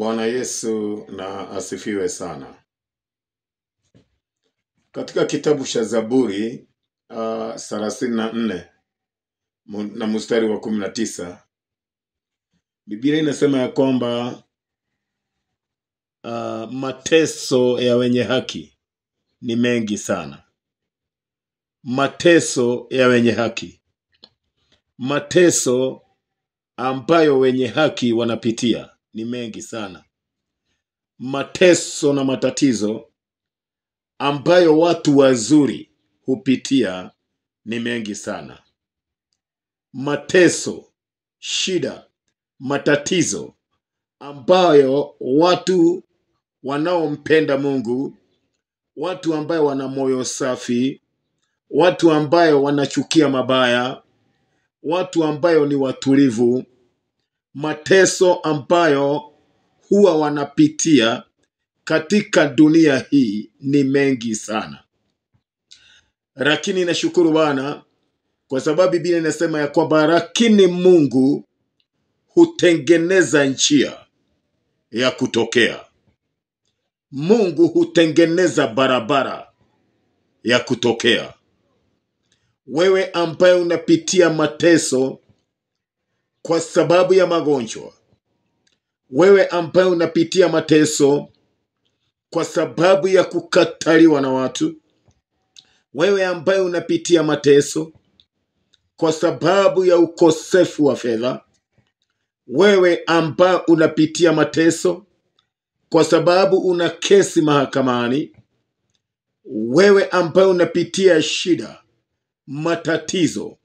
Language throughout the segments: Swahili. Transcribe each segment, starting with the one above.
Bwana Yesu na asifiwe sana. Katika kitabu cha Zaburi 34 na mstari wa 19, Biblia inasema ya kwamba mateso ya wenye haki ni mengi sana. Mateso ya wenye haki. Mateso ambayo wenye haki wanapitia ni mengi sana. Mateso na matatizo ambayo watu wazuri hupitia ni mengi sana. Mateso, shida, matatizo ambayo watu wanaompenda Mungu, watu ambayo wana moyo safi, watu ambayo wanachukia mabaya, watu ambayo ni watulivu, mateso ambayo huwa wanapitia katika dunia hii ni mengi sana. Lakini nashukuru Bwana kwa sababu Biblia inasema ya kwamba lakini Mungu hutengeneza njia ya kutokea. Mungu hutengeneza barabara ya kutokea. Wewe ambaye unapitia mateso kwa sababu ya magonjwa, wewe ambaye unapitia mateso kwa sababu ya kukataliwa na watu, wewe ambaye unapitia mateso kwa sababu ya ukosefu wa fedha, wewe ambaye unapitia mateso kwa sababu una kesi mahakamani, wewe ambaye unapitia shida, matatizo,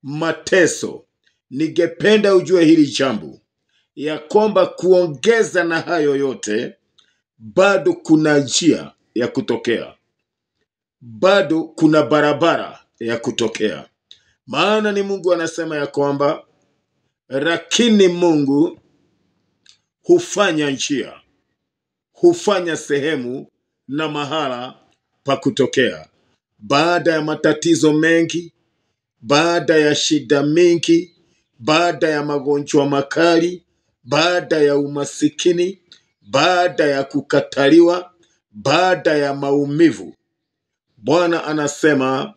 mateso, ningependa ujue hili jambo ya kwamba kuongeza na hayo yote bado kuna njia ya kutokea. Bado kuna barabara ya kutokea. Maana ni Mungu anasema ya kwamba lakini Mungu hufanya njia, hufanya sehemu na mahala pa kutokea. Baada ya matatizo mengi, baada ya shida mingi, baada ya magonjwa makali, baada ya umasikini, baada ya kukataliwa, baada ya maumivu, Bwana anasema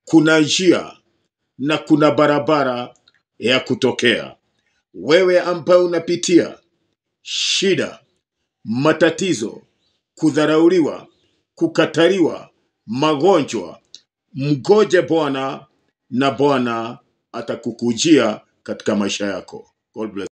kuna njia na kuna barabara ya kutokea. Wewe ambaye unapitia shida, matatizo, kudharauliwa, kukataliwa, magonjwa, mgoje Bwana na Bwana atakukujia katika maisha yako. God bless.